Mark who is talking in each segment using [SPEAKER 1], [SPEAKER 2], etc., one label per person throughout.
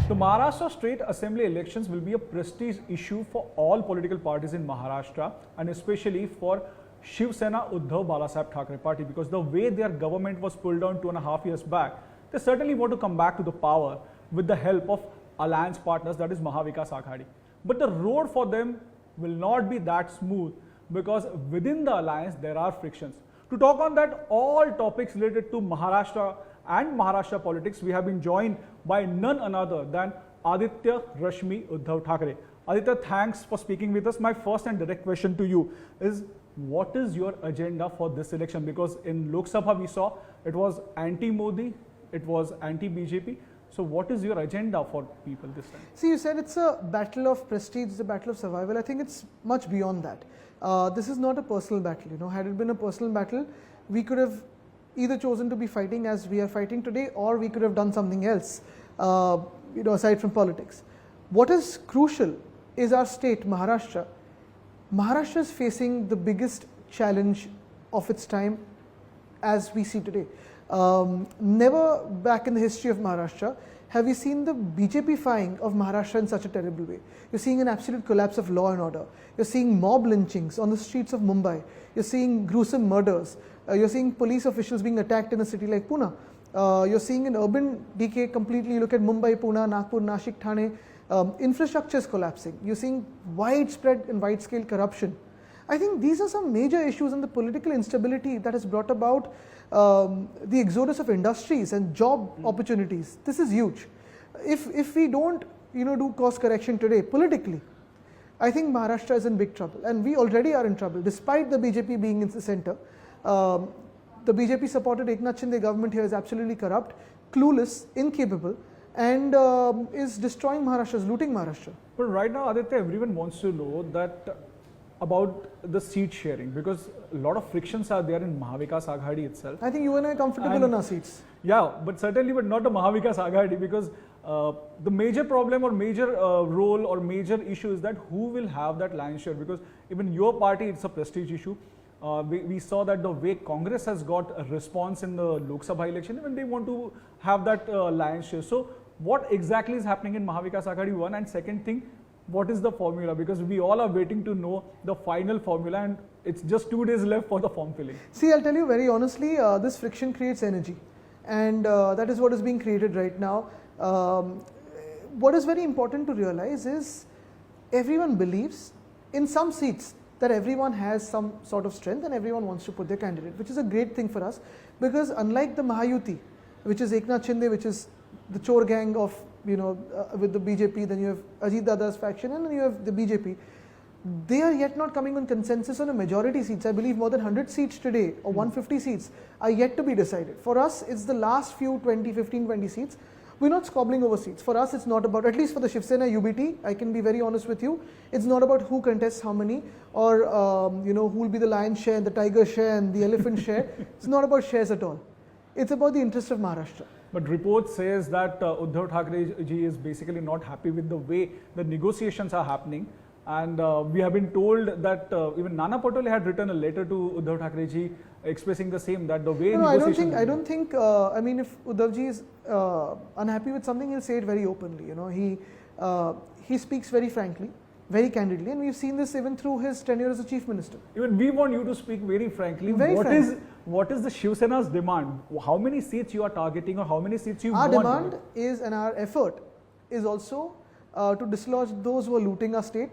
[SPEAKER 1] The Maharashtra State Assembly elections will be a prestige issue for all political parties in Maharashtra and especially for Shiv Sena Uddhav Balasaheb Thackeray party, because the way their government was pulled down 2.5 years back, they certainly want to come back to the power with the help of alliance partners, that is Mahavikas Aghadi. But the road for them will not be that smooth because within the alliance there are frictions. To talk on that, all topics related to Maharashtra and Maharashtra politics, we have been joined by none other than Aditya Rashmi Uddhav Thackeray. Aditya, thanks for speaking with us. My first and direct question to you is, what is your agenda for this election? Because in Lok Sabha we saw it was anti-Modi, it was anti-BJP. So what is your agenda for people this time?
[SPEAKER 2] See, you said it's a battle of prestige, it's a battle of survival. I think it's much beyond that. This is not a personal battle. You know, had it been a personal battle, we could have either chosen to be fighting as we are fighting today, or we could have done something else, aside from politics. What is crucial is our state, Maharashtra. Maharashtra is facing the biggest challenge of its time as we see today. Never back in the history of Maharashtra have we seen the BJP-fying of Maharashtra in such a terrible way. You're seeing an absolute collapse of law and order. You're seeing mob lynchings on the streets of Mumbai. You're seeing gruesome murders. You're seeing police officials being attacked in a city like Pune. You're seeing an urban decay completely. You look at Mumbai, Pune, Nagpur, Nashik, Thane. Infrastructure is collapsing. You're seeing widespread and wide-scale corruption. I think these are some major issues, and the political instability that has brought about the exodus of industries and job opportunities. This is huge. If we don't do course correction today politically, I think Maharashtra is in big trouble, and we already are in trouble despite the BJP being in the center. The BJP supported Eknath Shinde government here is absolutely corrupt, clueless, incapable, and is destroying Maharashtra, is looting Maharashtra.
[SPEAKER 1] But right now, Aditya, everyone wants to know that about the seat sharing, because a lot of frictions are there in Mahavikas Aghadi itself.
[SPEAKER 2] I think you and I are comfortable on our seats.
[SPEAKER 1] Yeah, but not the Mahavikas Aghadi, because the major problem or major role or major issue is that who will have that lion's share, because even your party, it's a prestige issue. We saw that the way Congress has got a response in the Lok Sabha election, even they want to have that lion's share. So what exactly is happening in Mahavikas Aghadi, one, and second thing, what is the formula? Because we all are waiting to know the final formula, and it's just 2 days left for the form filling.
[SPEAKER 2] See, I'll tell you very honestly, this friction creates energy, and that is what is being created right now. What is very important to realize is everyone believes in some seats that everyone has some sort of strength and everyone wants to put their candidate, which is a great thing for us, because unlike the Mahayuti, which is Eknath Shinde, which is the Chor gang of with the BJP, then you have Ajit Dada's faction, and then you have the BJP. They are yet not coming on consensus on a majority seats. I believe more than 100 seats today or 150 seats are yet to be decided. For us, it's the last few 15, 20 seats. We're not squabbling over seats. For us, it's not about, at least for the Shiv Sena UBT, I can be very honest with you, it's not about who contests how many, or who will be the lion's share, the tiger share, and the elephant share. It's not about shares at all. It's about the interest of Maharashtra.
[SPEAKER 1] But report says that Uddhav Thackeray ji is basically not happy with the way the negotiations are happening, and we have been told that even Nana Patole had written a letter to Uddhav Thackeray ji expressing the same, that the way negotiations.
[SPEAKER 2] I don't think. I mean, if Uddhav ji is unhappy with something, he'll say it very openly. He speaks very frankly, very candidly, and we've seen this even through his tenure as a chief minister.
[SPEAKER 1] Even we want you to speak very frankly. What is the Shiv Sena's demand? How many seats you are targeting, or how many seats you want?
[SPEAKER 2] Our demand is, and our effort is also to dislodge those who are looting our state,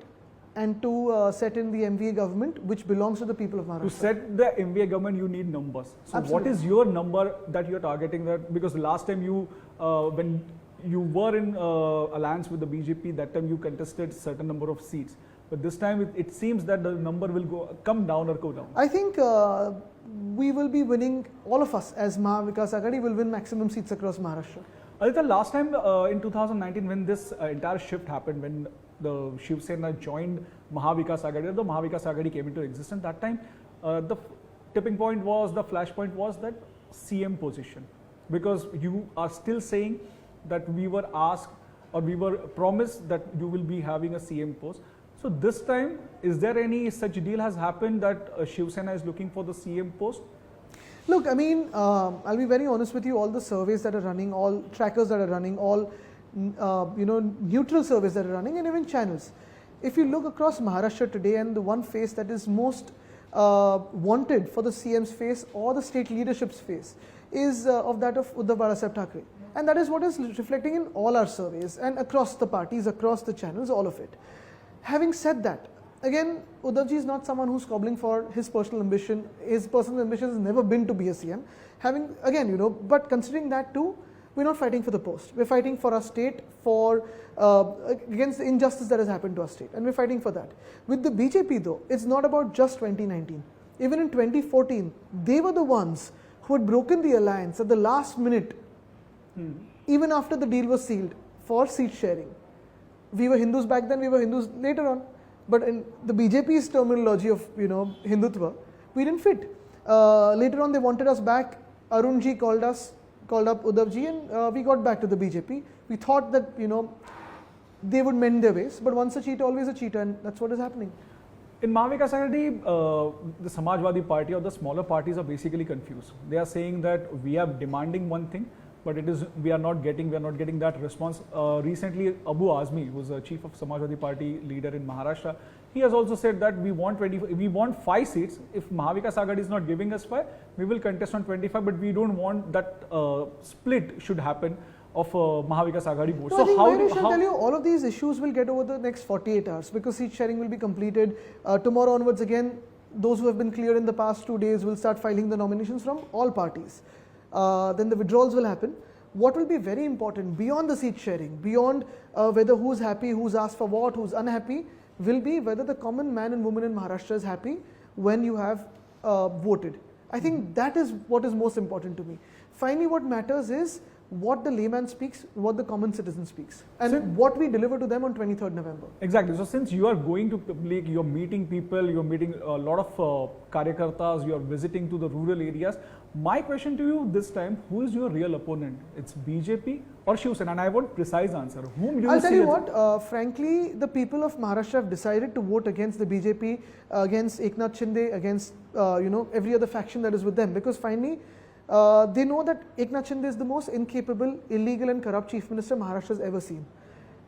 [SPEAKER 2] and to set in the MVA government, which belongs to the people of Maharashtra.
[SPEAKER 1] To set the MVA government, you need numbers. So
[SPEAKER 2] Absolutely.
[SPEAKER 1] What is your number that you are targeting? That because last time you, when you were in alliance with the BJP, that time you contested certain number of seats. But this time it seems that the number will come down or go down.
[SPEAKER 2] I think we will be winning, all of us as Mahavikas Aghadi will win maximum seats across Maharashtra.
[SPEAKER 1] Aditya, last time in 2019 when this entire shift happened, when the Shiv Sena joined Mahavikas Aghadi, the Mahavikas Aghadi came into existence, that time the tipping point was, the flashpoint was that CM position. Because you are still saying that we were asked or we were promised that you will be having a CM post. So this time, is there any such deal has happened that Shiv Sena is looking for the CM post?
[SPEAKER 2] Look, I mean, I'll be very honest with you, all the surveys that are running, all trackers that are running, all neutral surveys that are running, and even channels. If you look across Maharashtra today, and the one face that is most wanted for the CM's face or the state leadership's face is of that of Uddhav Balasaheb Thackeray. And that is what is reflecting in all our surveys and across the parties, across the channels, all of it. Having said that, again, Uddhavji is not someone who's cobbling for his personal ambition. His personal ambition has never been to be a CM. Having, again, but considering that too, we're not fighting for the post. We're fighting for our state, for against the injustice that has happened to our state, and we're fighting for that. With the BJP though, it's not about just 2019. Even in 2014, they were the ones who had broken the alliance at the last minute, even after the deal was sealed, for seat sharing. We were Hindus back then, we were Hindus later on. But in the BJP's terminology of Hindutva, we didn't fit. Later on, they wanted us back. Arunji called up Uddhavji, and we got back to the BJP. We thought that they would mend their ways, but once a cheater, always a cheater, and that's what is happening.
[SPEAKER 1] In Mahavikas Aghadi, the Samajwadi Party or the smaller parties are basically confused. They are saying that we are demanding one thing, but we are not getting that response. Recently, Abu Azmi, who was the chief of Samajwadi Party leader in Maharashtra, he has also said that we want 5 seats. If Mahavikas Aghadi is not giving us 5, we will contest on 25, but we don't want that split should happen of Mahavikas Aghadi vote.
[SPEAKER 2] No, so I tell you, all of these issues will get over the next 48 hours because seat sharing will be completed. Tomorrow onwards, again, those who have been clear in the past 2 days will start filing the nominations from all parties. Then the withdrawals will happen. What will be very important beyond the seat sharing, beyond whether who's happy, who's asked for what, who's unhappy, will be whether the common man and woman in Maharashtra is happy when you have voted. I think that is what is most important to me. Finally, what matters is what the layman speaks, what the common citizen speaks, and what we deliver to them on 23rd November.
[SPEAKER 1] Exactly. So since you are going to public, you're meeting people, you're meeting a lot of karyakartas, you're visiting to the rural areas. My question to you this time, who is your real opponent? It's BJP or Shiv Sena? And I want precise answer. Whom do you
[SPEAKER 2] I'll
[SPEAKER 1] see?
[SPEAKER 2] tell you what, frankly, the people of Maharashtra have decided to vote against the BJP, against Eknath Shinde, against every other faction that is with them, because finally they know that Eknath Shinde is the most incapable, illegal and corrupt chief minister Maharashtra has ever seen.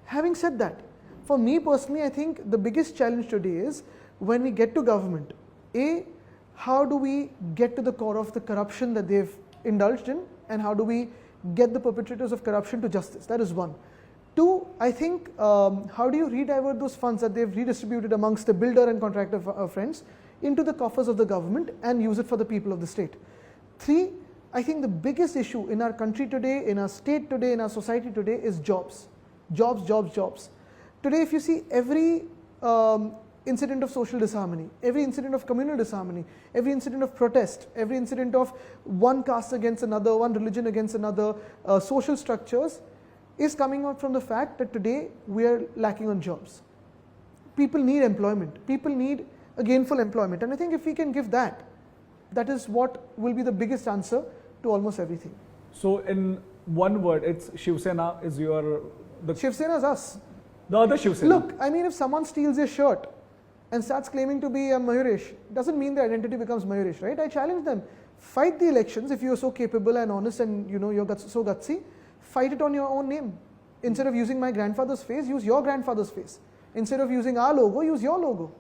[SPEAKER 2] Having said that, for me personally, I think the biggest challenge today is when we get to government, how do we get to the core of the corruption that they've indulged in, and how do we get the perpetrators of corruption to justice? That is one. 2, I think, how do you redivert those funds that they've redistributed amongst the builder and contractor friends into the coffers of the government and use it for the people of the state? 3, I think the biggest issue in our country today, in our state today, in our society today is jobs. Jobs, jobs, jobs. Today, if you see every incident of social disharmony, every incident of communal disharmony, every incident of protest, every incident of one caste against another, one religion against another, social structures is coming out from the fact that today we are lacking on jobs. People need employment. People need a gainful employment. And I think if we can give that, that is what will be the biggest answer to almost everything.
[SPEAKER 1] So in one word, it's Shiv Sena is
[SPEAKER 2] Shiv Sena is us.
[SPEAKER 1] The other Shiv Sena.
[SPEAKER 2] Look, I mean, if someone steals your shirt and starts claiming to be a Mayuresh, doesn't mean their identity becomes Mayuresh, right? I challenge them. Fight the elections if you are so capable and honest and you're so gutsy. Fight it on your own name. Instead of using my grandfather's face, use your grandfather's face. Instead of using our logo, use your logo.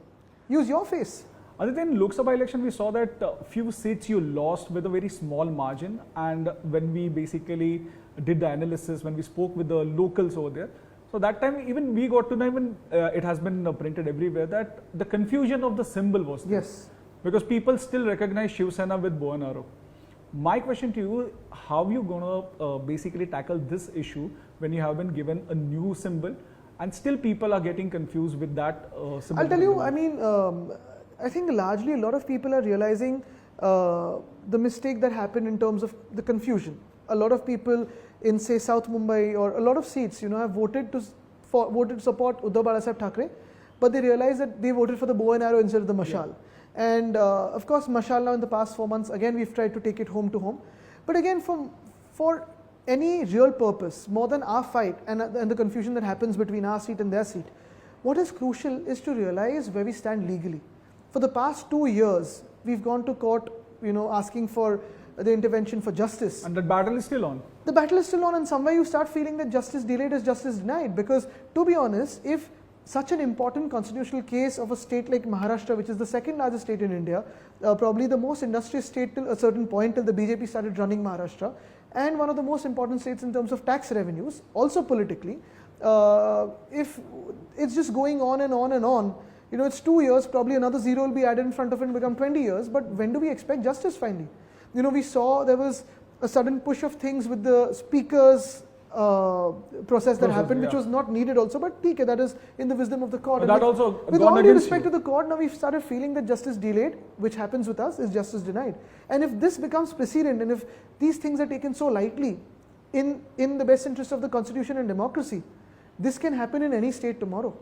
[SPEAKER 2] Use your face.
[SPEAKER 1] Other than Lok Sabha election, we saw that few seats you lost with a very small margin, and when we basically did the analysis, when we spoke with the locals over there, so that time even we got to know, even it has been printed everywhere, that the confusion of the symbol was there.
[SPEAKER 2] Yes.
[SPEAKER 1] Because people still recognize Shiv Sena with bow and arrow. My question to you, how are you going to basically tackle this issue when you have been given a new symbol and still people are getting confused with that symbol?
[SPEAKER 2] I'll tell you, I mean, I think largely a lot of people are realizing the mistake that happened in terms of the confusion. A lot of people in, say, South Mumbai or a lot of seats, have voted to support Uddhav Balasaheb Thackeray, but they realized that they voted for the bow and arrow instead of the mashal. Yeah. And of course, mashal now in the past 4 months, again, we've tried to take it home to home. But again, for any real purpose, more than our fight and the confusion that happens between our seat and their seat, what is crucial is to realize where we stand legally. For the past 2 years, we've gone to court, asking for the intervention for justice.
[SPEAKER 1] And that battle is still on.
[SPEAKER 2] the battle is still on, and somewhere you start feeling that justice delayed is justice denied. Because to be honest, if such an important constitutional case of a state like Maharashtra, which is the second largest state in India, probably the most industrious state till a certain point, till the BJP started running Maharashtra, and one of the most important states in terms of tax revenues, also politically, if it's just going on and on and on, you know, it's 2 years, probably another zero will be added in front of it and become 20 years, but when do we expect justice finally? You know, we saw there was a sudden push of things with the speaker's process that happened, which was not needed also, but TK, that is in the wisdom of the court.
[SPEAKER 1] But that also
[SPEAKER 2] with
[SPEAKER 1] gone
[SPEAKER 2] all due
[SPEAKER 1] against
[SPEAKER 2] respect
[SPEAKER 1] you.
[SPEAKER 2] to the court, now we've started feeling that justice delayed, which happens with us, is justice denied. And if this becomes precedent, and if these things are taken so lightly in the best interest of the constitution and democracy, this can happen in any state tomorrow.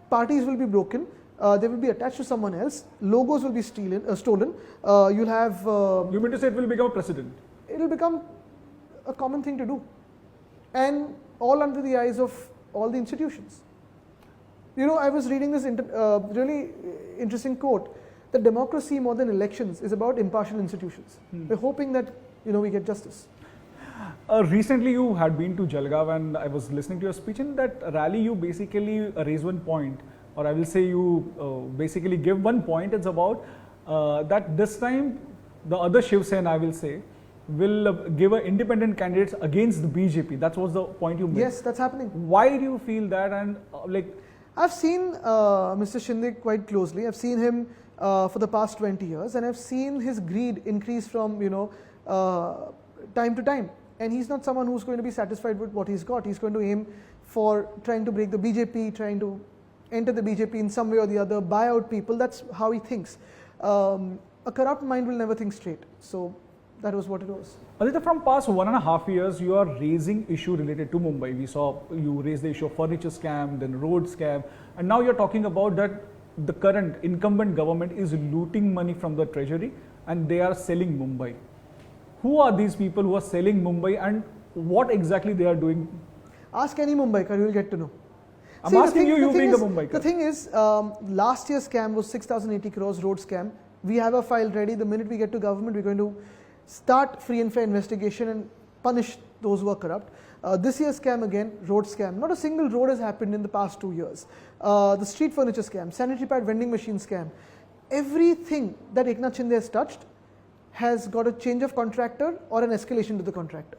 [SPEAKER 2] Parties will be broken, they will be attached to someone else, logos will be stolen, you'll have...
[SPEAKER 1] You mean to say it will become a precedent?
[SPEAKER 2] It will become a common thing to do, and all under the eyes of all the institutions. You know, I was reading this really interesting quote, that democracy more than elections is about impartial institutions. We're hoping that, you know, we get justice.
[SPEAKER 1] Recently you had been to Jalgaon, and I was listening to your speech. In that rally you basically raised one point, or I will say you basically give one point. It's about that this time the other Shiv Sena, I will say, will give independent candidates against the BJP. That was the point you made.
[SPEAKER 2] Yes, that's happening.
[SPEAKER 1] Why do you feel that? And like,
[SPEAKER 2] I've seen Mr. Shinde quite closely. I've seen him for the past 20 years, and I've seen his greed increase from, you know, time to time. And he's not someone who's going to be satisfied with what he's got. He's going to aim for trying to break the BJP, trying to enter the BJP in some way or the other, buy out people. That's how he thinks. A corrupt mind will never think straight. So that was what it was.
[SPEAKER 1] Aditya, from past 1.5 years, you are raising issue related to Mumbai. We saw you raise the issue of furniture scam, then road scam, and now you're talking about that the current incumbent government is looting money from the treasury and they are selling Mumbai. Who are these people who are selling Mumbai, and what exactly they are doing?
[SPEAKER 2] Ask any Mumbaiker, you will get to know.
[SPEAKER 1] I'm asking you being a Mumbaiker.
[SPEAKER 2] The thing is, last year's scam was 6,080 crores road scam. We have a file ready. The minute we get to government, we're going to start free and fair investigation and punish those who are corrupt. This year's scam again, road scam. Not a single road has happened in the past 2 years. The street furniture scam, sanitary pad vending machine scam. Everything that Eknath Shinde has touched has got a change of contractor or an escalation to the contractor.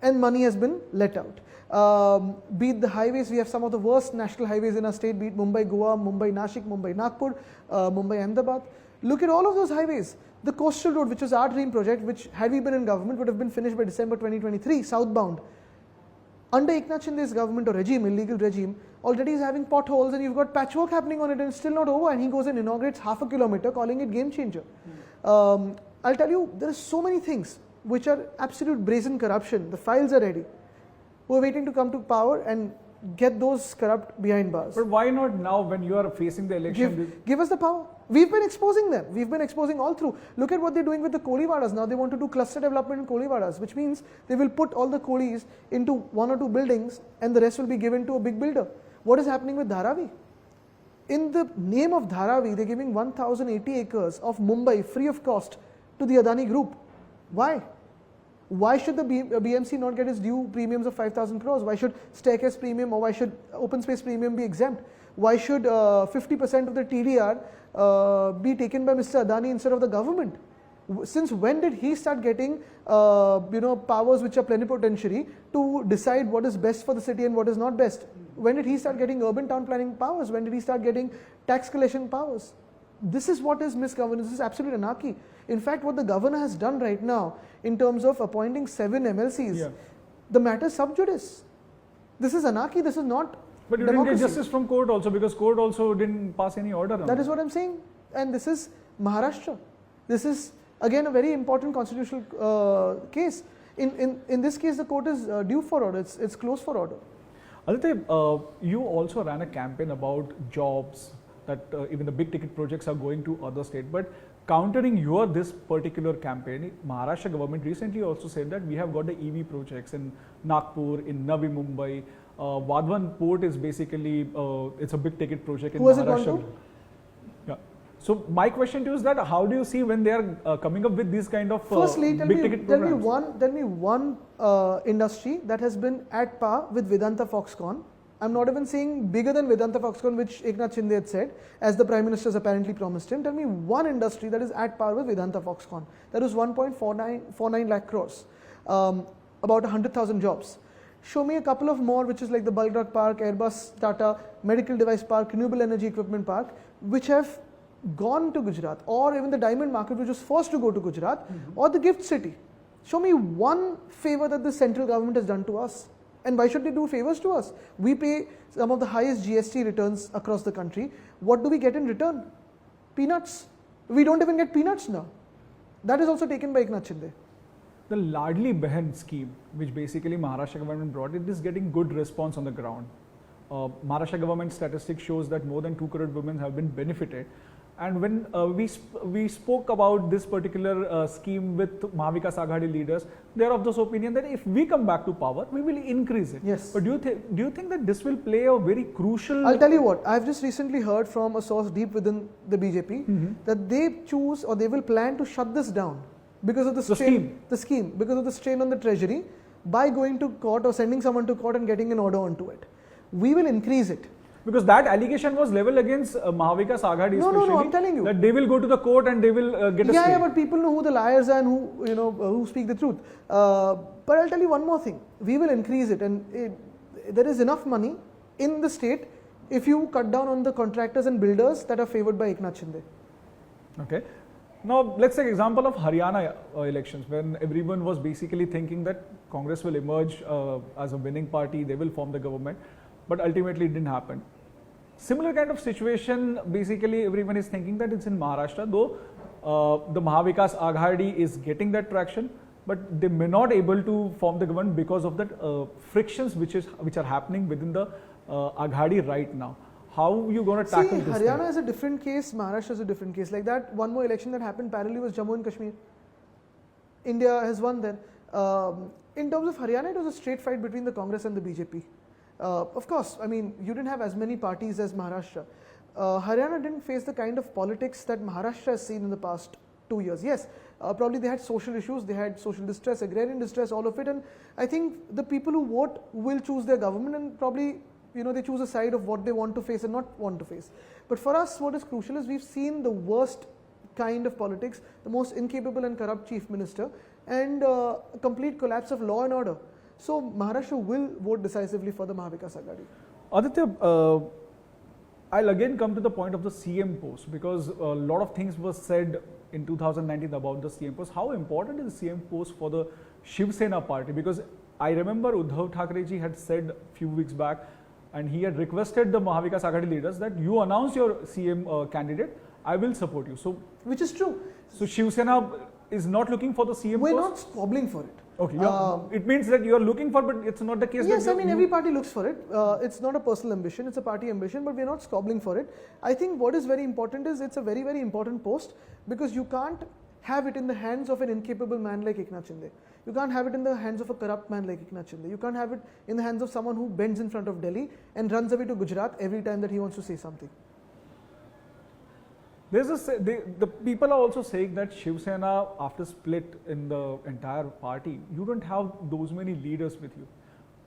[SPEAKER 2] And money has been let out. Be it the highways, we have some of the worst national highways in our state, be it Mumbai Goa, Mumbai Nashik, Mumbai Nagpur, Mumbai Ahmedabad. Look at all of those highways. The coastal road, which was our dream project, which had we been in government would have been finished by December 2023, southbound. Under Eknath Shinde's government or regime, illegal regime, already is having potholes, and you've got patchwork happening on it, and it's still not over, and he goes and inaugurates half a kilometer, calling it game changer. I'll tell you, there are so many things which are absolute brazen corruption. The files are ready. We're waiting to come to power and get those corrupt behind bars.
[SPEAKER 1] But why not now when you are facing the election?
[SPEAKER 2] Give us the power. We've been exposing them. We've been exposing all through. Look at what they're doing with the Koliwadas. Now they want to do cluster development in Koliwadas, which means they will put all the Kolis into 1 or 2 buildings and the rest will be given to a big builder. What is happening with Dharavi? In the name of Dharavi, they're giving 1,080 acres of Mumbai free of cost to the Adani group. Why? Why should the BMC not get its due premiums of 5,000 crores? Why should staircase premium or why should open space premium be exempt? Why should 50% of the TDR be taken by Mr. Adani instead of the government? Since when did he start getting powers which are plenipotentiary to decide what is best for the city and what is not best? When did he start getting urban town planning powers? When did he start getting tax collection powers? This is what is misgovernance. This is absolute anarchy. In fact, what the governor has done right now in terms of appointing 7 MLCs, the matter is sub judice. This is anarchy. This is not
[SPEAKER 1] But you
[SPEAKER 2] democracy.
[SPEAKER 1] didn't get justice from court also, because court also didn't pass any order on
[SPEAKER 2] That is what I'm saying. And this is Maharashtra. This is again a very important constitutional case. In this case, the court is due for order. It's closed for order.
[SPEAKER 1] Aditya, you also ran a campaign about jobs, that even the big ticket projects are going to other states. But countering this particular campaign, Maharashtra government recently also said that we have got the EV projects in Nagpur, in Navi Mumbai. Vadhavan port is basically, it's a big ticket project in
[SPEAKER 2] Who has it
[SPEAKER 1] Maharashtra.
[SPEAKER 2] gone to?
[SPEAKER 1] Yeah. So my question to you is that how do you see when they are coming up with these kind of
[SPEAKER 2] Firstly,
[SPEAKER 1] big ticket programs?
[SPEAKER 2] tell me one industry that has been at par with Vedanta Foxconn. I'm not even saying bigger than Vedanta Foxconn, which Eknath Shinde had said, as the Prime Minister has apparently promised him. Tell me one industry that is at par with Vedanta Foxconn. That is 1.49 lakh crores, about 100,000 jobs. Show me a couple of more, which is like the Baldrag Park, Airbus, Tata, Medical Device Park, Renewable Energy Equipment Park, which have gone to Gujarat, or even the diamond market, which was forced to go to Gujarat, or the gift city. Show me one favor that the central government has done to us. And why should they do favors to us? We pay some of the highest GST returns across the country. What do we get in return? Peanuts. We don't even get peanuts now. That is also taken by Eknath Shinde.
[SPEAKER 1] The Ladli Behan scheme, which basically Maharashtra government brought, it is getting good response on the ground. Maharashtra government statistics shows that more than 2 crore women have been benefited. And when we spoke about this particular scheme with Mahavikas Aghadi leaders, they are of this opinion that if we come back to power, we will increase it.
[SPEAKER 2] Yes.
[SPEAKER 1] But do you think that this will play a very crucial?
[SPEAKER 2] I'll tell you what, I've just recently heard from a source deep within the BJP that they choose or they will plan to shut this down because of the scheme, because of the strain on the treasury, by going to court or sending someone to court and getting an order onto it. We will increase it.
[SPEAKER 1] Because that allegation was leveled against Mahavikas Aghadi, especially.
[SPEAKER 2] No, I'm telling you.
[SPEAKER 1] That they will go to the court and they will get a stay.
[SPEAKER 2] Yeah, but people know who the liars are and who speak the truth. But I'll tell you one more thing. We will increase it, and there is enough money in the state if you cut down on the contractors and builders that are favored by Eknath Shinde.
[SPEAKER 1] Okay. Now, let's take example of Haryana elections, when everyone was basically thinking that Congress will emerge as a winning party, they will form the government, but ultimately it didn't happen. Similar kind of situation, basically everyone is thinking that it's in Maharashtra, though the Mahavikas Aghadi is getting that traction, but they may not able to form the government because of that frictions which are happening within the Aghadi right now. How are you going to tackle this?
[SPEAKER 2] Haryana is a different case, Maharashtra is a different case. Like that, one more election that happened parallelly was Jammu and Kashmir. India has won there. In terms of Haryana, it was a straight fight between the Congress and the BJP. Of course, I mean, you didn't have as many parties as Maharashtra. Haryana didn't face the kind of politics that Maharashtra has seen in the past 2 years. Yes, probably they had social issues, they had social distress, agrarian distress, all of it. And I think the people who vote will choose their government, and probably, they choose a side of what they want to face and not want to face. But for us, what is crucial is we've seen the worst kind of politics, the most incapable and corrupt chief minister, and a complete collapse of law and order. So Maharashtra will vote decisively for the Mahavikas Aghadi.
[SPEAKER 1] Aditya, I'll again come to the point of the CM post, because a lot of things were said in 2019 about the CM post. How important is the CM post for the Shiv Sena party? Because I remember Uddhav Thackeray ji had said a few weeks back, and he had requested the Mahavikas Aghadi leaders that you announce your CM candidate, I will support you. So,
[SPEAKER 2] which is true.
[SPEAKER 1] So Shiv Sena is not looking for the CM
[SPEAKER 2] We're
[SPEAKER 1] post?
[SPEAKER 2] not squabbling for it.
[SPEAKER 1] Okay, it means that you are looking for, but it's not the case.
[SPEAKER 2] Yes, I mean, every party looks for it. It's not a personal ambition, it's a party ambition, but we're not squabbling for it. I think what is very important is it's a very, very important post, because you can't have it in the hands of an incapable man like Eknath Shinde. You can't have it in the hands of a corrupt man like Eknath Shinde. You can't have it in the hands of someone who bends in front of Delhi and runs away to Gujarat every time that he wants to say something.
[SPEAKER 1] The people are also saying that Shiv Sena, after split in the entire party, you don't have those many leaders with you.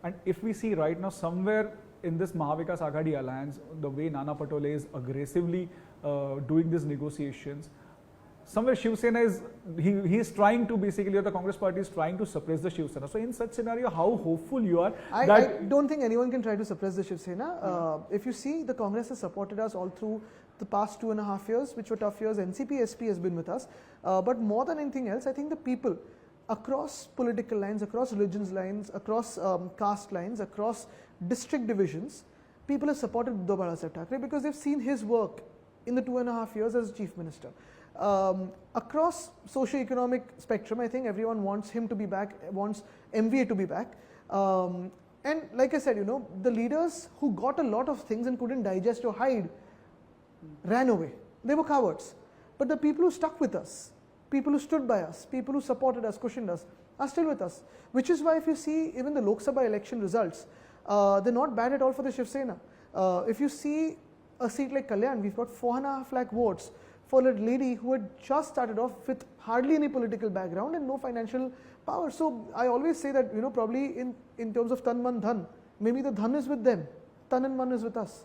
[SPEAKER 1] And if we see right now, somewhere in this Mahavikas Aghadi alliance, the way Nana Patole is aggressively doing these negotiations, somewhere Shiv Sena is, he is trying to basically, or the Congress party is trying to suppress the Shiv Sena. So in such scenario, how hopeful you are?
[SPEAKER 2] I don't think anyone can try to suppress the Shiv Sena. If you see, the Congress has supported us all through the past 2.5 years, which were tough years. NCP, SP has been with us. But more than anything else, I think the people across political lines, across religions lines, across caste lines, across district divisions, people have supported Uddhav Balasaheb Thackeray because they've seen his work in the 2.5 years as chief minister. Across socio-economic spectrum, I think everyone wants him to be back, wants MVA to be back. And like I said, the leaders who got a lot of things and couldn't digest or hide ran away. They were cowards. But the people who stuck with us, people who stood by us, people who supported us, cushioned us, are still with us. Which is why if you see even the Lok Sabha election results, they're not bad at all for the Shiv Sena. If you see a seat like Kalyan, we've got 4.5 lakh votes for a lady who had just started off with hardly any political background and no financial power. So I always say that, you know, probably in terms of tan, man, dhan, maybe the dhan is with them, tan and man is with us.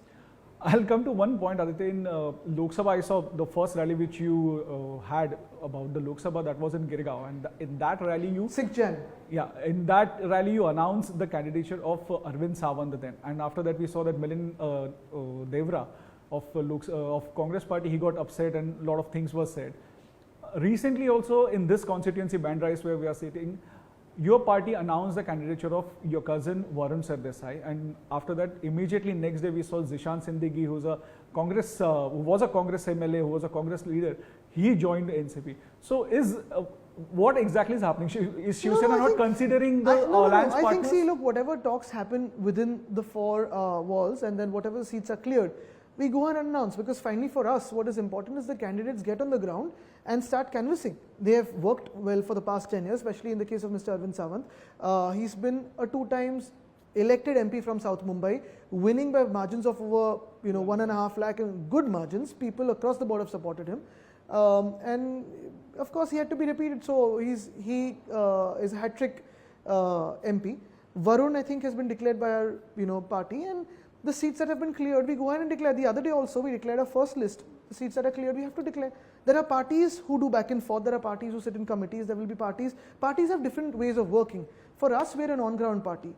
[SPEAKER 1] I'll come to one point, Aditya. In Lok Sabha, I saw the first rally which you had about the Lok Sabha, that was in Girgaon, and in that rally you...
[SPEAKER 2] 6 Jan.
[SPEAKER 1] Yeah, in that rally you announced the candidature of Arvind Sawant then, and after that we saw that Milind Devra of Congress party, he got upset and a lot of things were said. Recently also in this constituency Bandra where we are sitting, your party announced the candidature of your cousin Varun Sardesai, and after that immediately next day we saw Zishan Sindigi, who was a Congress MLA, who was a Congress leader. He joined NCP. So what exactly is happening? Is Shiv Sena not considering the alliance partners?
[SPEAKER 2] I think, see, look, whatever talks happen within the four walls, and then whatever seats are cleared, we go and announce, because finally for us what is important is the candidates get on the ground and start canvassing. They have worked well for the past 10 years, especially in the case of Mr. Arvind Sawant. He's been a 2 times elected MP from South Mumbai, winning by margins of over 1.5 lakh and good margins. People across the board have supported him, and of course he had to be repeated. So he is a hat-trick MP. Varun, I think, has been declared by our party, and the seats that have been cleared, we go ahead and declare. The other day also we declared our first list. The seats that are cleared, we have to declare. There are parties who do back and forth. There are parties who sit in committees. There will be parties. Parties have different ways of working. For us, we're an on-ground party.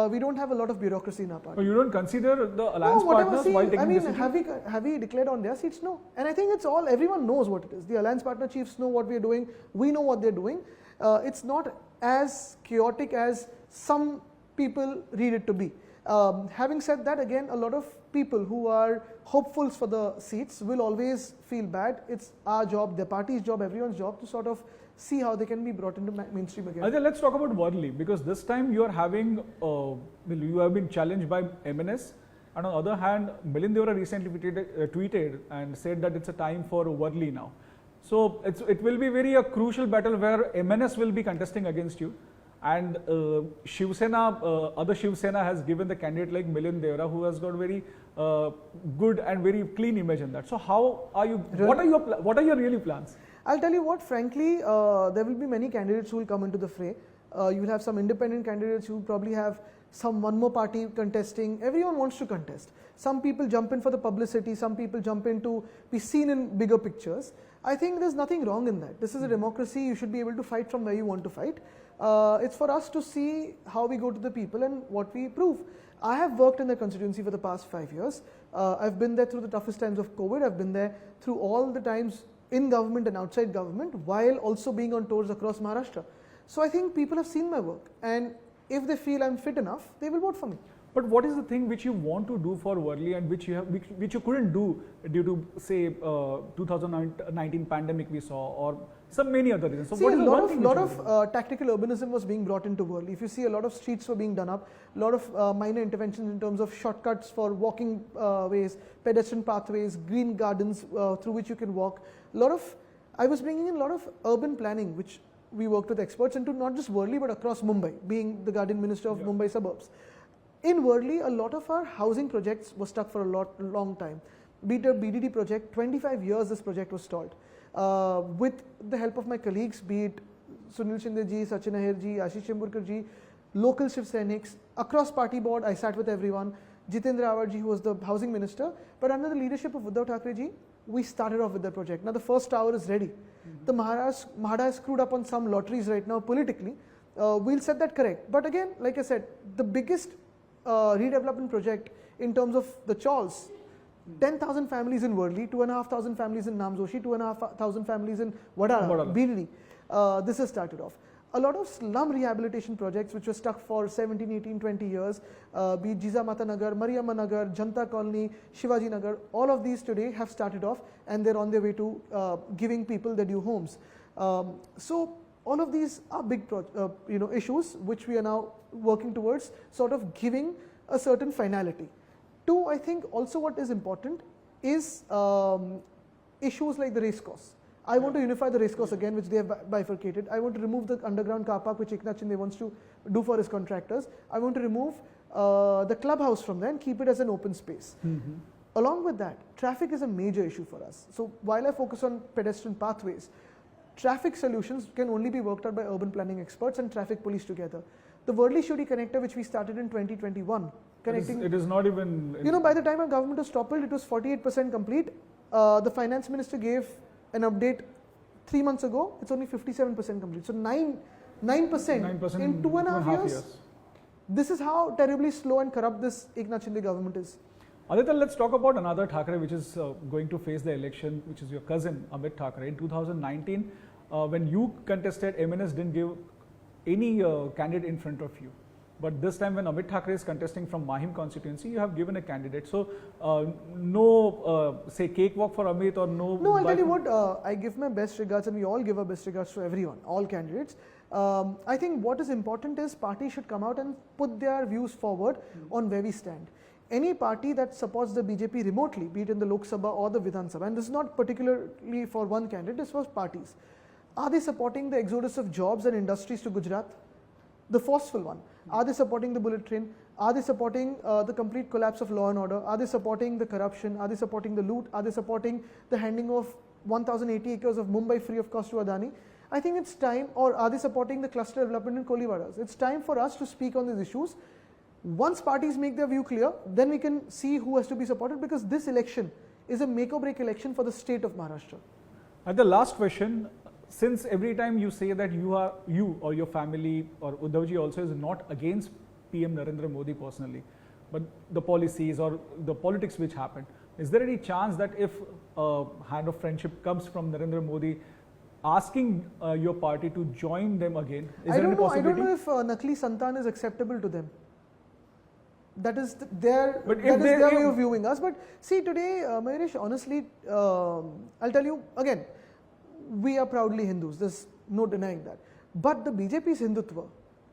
[SPEAKER 2] We don't have a lot of bureaucracy in our party.
[SPEAKER 1] But you don't consider the alliance partners while taking decisions?
[SPEAKER 2] Have we declared on their seats? No. And I think it's all, everyone knows what it is. The alliance partner chiefs know what we're doing. We know what they're doing. It's not as chaotic as some people read it to be. Having said that, again, a lot of people who are hopefuls for the seats will always feel bad. It's our job, the party's job, everyone's job to sort of see how they can be brought into mainstream again.
[SPEAKER 1] Ajay, let's talk about Worli, because this time you are having, you have been challenged by MNS, and on the other hand, Milind Devra recently tweeted and said that it's a time for Worli now. So it will be very a crucial battle where MNS will be contesting against you. And Shiv Sena, other Shiv Sena has given the candidate like Milind Devra, who has got very good and very clean image in that. So how are you? Really? What are your really plans?
[SPEAKER 2] I'll tell you what. Frankly, there will be many candidates who will come into the fray. You will have some independent candidates. You will probably have one more party contesting. Everyone wants to contest. Some people jump in for the publicity. Some people jump in to be seen in bigger pictures. I think there's nothing wrong in that. This is a democracy. You should be able to fight from where you want to fight. It's for us to see how we go to the people and what we prove. I have worked in the constituency for the past 5 years. I've been there through the toughest times of COVID. I've been there through all the times in government and outside government, while also being on tours across Maharashtra. So I think people have seen my work, and if they feel I'm fit enough, they will vote for me.
[SPEAKER 1] But what is the thing which you want to do for Worli and which you couldn't do due to, say, 2019 pandemic we saw, or some many other reasons? So
[SPEAKER 2] see,
[SPEAKER 1] what is
[SPEAKER 2] a lot of tactical urbanism was being brought into Worli. If you see, a lot of streets were being done up, a lot of minor interventions in terms of shortcuts for walking ways, pedestrian pathways, green gardens through which you can walk. I was bringing in a lot of urban planning, which we worked with experts into, not just Worli but across Mumbai, being the Guardian Minister of Mumbai suburbs. In Worli, a lot of our housing projects were stuck for a long time. Be it a BDD project, 25 years this project was stalled. With the help of my colleagues, be it Sunil Shinde ji, Sachin Ahir ji, Ashish Chemburkar ji, local Shiv Sainiks, across party board, I sat with everyone. Jitendra Awad ji, who was the housing minister, but under the leadership of Uddhav Thackeray ji, we started off with the project. Now the first tower is ready. The Mahada has screwed up on some lotteries right now politically. We'll set that correct. But again, like I said, the biggest redevelopment project in terms of the chawls, 10,000 families in Worli, 2,500 families in Namjoshi, 2,500 families in Vadala, BDD. This has started off. A lot of slum rehabilitation projects which were stuck for 17, 18, 20 years, be it Jizamata Nagar, Mariamma Nagar, Janta Colony, Shivaji Nagar, all of these today have started off and they're on their way to giving people their new homes. So all of these are big issues which we are now working towards sort of giving a certain finality. Two, I think also what is important is issues like the race course. I want to unify the race course again, which they have bifurcated. I want to remove the underground car park, which Eknath Shinde wants to do for his contractors. I want to remove the clubhouse from there and keep it as an open space. Along with that, traffic is a major issue for us. So while I focus on pedestrian pathways, traffic solutions can only be worked out by urban planning experts and traffic police together. The Worli-Shuri connector, which we started in 2021, connecting.
[SPEAKER 1] It is not even.
[SPEAKER 2] You know, by the time our government was toppled, it was 48% complete. The finance minister gave an update 3 months ago. It's only 57% complete. So 9% in 2.5 years. This is how terribly slow and corrupt this Eknath Shinde government is.
[SPEAKER 1] Aditya, let's talk about another Thackeray which is going to face the election, which is your cousin Amit Thackeray. In 2019, when you contested, MNS didn't give any candidate in front of you. But this time when Amit Thackeray is contesting from Mahim constituency, you have given a candidate. So no, say cakewalk for Amit or no.
[SPEAKER 2] No, I'll tell you what, I give my best regards and we all give our best regards to everyone, all candidates. I think what is important is parties should come out and put their views forward on where we stand. Any party that supports the BJP remotely, be it in the Lok Sabha or the Vidhan Sabha, and this is not particularly for one candidate, this was parties. Are they supporting the exodus of jobs and industries to Gujarat? The forceful one. Are they supporting the bullet train? Are they supporting the complete collapse of law and order? Are they supporting the corruption? Are they supporting the loot? Are they supporting the handing of 1,080 acres of Mumbai free of cost to Adani? I think it's time, or are they supporting the cluster development in Koliwadas? It's time for us to speak on these issues. Once parties make their view clear, then we can see who has to be supported, because this election is a make or break election for the state of Maharashtra.
[SPEAKER 1] And the last question, since every time you say that you or your family or Uddhavji also is not against PM Narendra Modi personally, but the policies or the politics which happened, is there any chance that if a hand of friendship comes from Narendra Modi asking your party to join them again, is there any possibility?
[SPEAKER 2] I don't know if Nakli Santan is acceptable to them. That is their way of viewing us. But see, today, Mayuresh, honestly, I'll tell you again, we are proudly Hindus. There's no denying that. But the BJP's Hindutva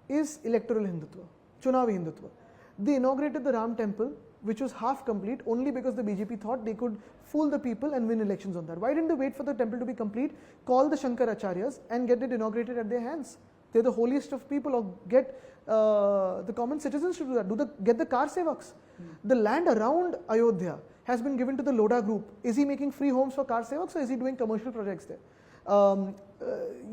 [SPEAKER 2] is electoral Hindutva, Chunavi Hindutva. They inaugurated the Ram temple, which was half complete, only because the BJP thought they could fool the people and win elections on that. Why didn't they wait for the temple to be complete, call the Shankaracharyas and get it inaugurated at their hands? They're the holiest of people, or get the common citizens to do that. Get the car sevaks. The land around Ayodhya has been given to the Lodha group. Is he making free homes for car sevaks, or is he doing commercial projects there?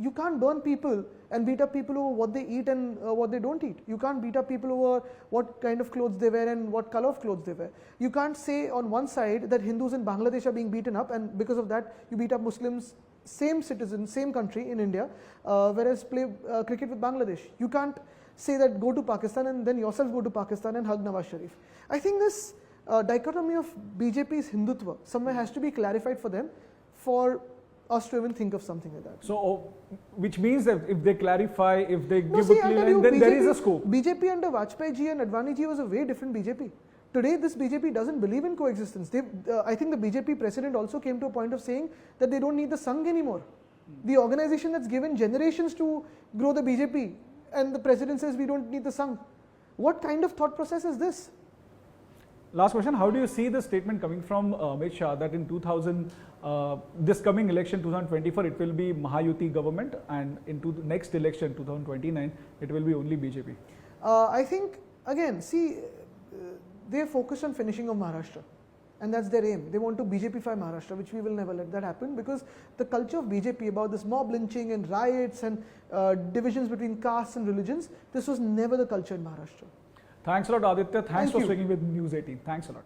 [SPEAKER 2] You can't burn people and beat up people over what they eat and what they don't eat. You can't beat up people over what kind of clothes they wear and what color of clothes they wear. You can't say on one side that Hindus in Bangladesh are being beaten up, and because of that you beat up Muslims, same citizen, same country in India, whereas play cricket with Bangladesh. You can't say that go to Pakistan and then yourself go to Pakistan and hug Nawaz Sharif. I think this dichotomy of BJP's Hindutva somewhere has to be clarified for them, for us to even think of something like that.
[SPEAKER 1] So, which means that if they clarify, if they give a clear line, then there is a scope.
[SPEAKER 2] BJP under Vajpayee ji and Advani ji was a very different BJP. Today, this BJP doesn't believe in coexistence. I think the BJP president also came to a point of saying that they don't need the Sangh anymore. The organization that's given generations to grow the BJP, and the president says we don't need the Sangh. What kind of thought process is this?
[SPEAKER 1] Last question, how do you see the statement coming from Amit Shah that in this coming election 2024 it will be Mahayuti government, and into the next election 2029 it will be only BJP?
[SPEAKER 2] I think, again, see, they are focused on finishing of Maharashtra, and that's their aim. They want to BJPify Maharashtra, which we will never let that happen, because the culture of BJP about this mob lynching and riots and divisions between castes and religions, this was never the culture in Maharashtra.
[SPEAKER 1] Thanks a lot, Aditya. Thanks for speaking with News 18. Thanks a lot.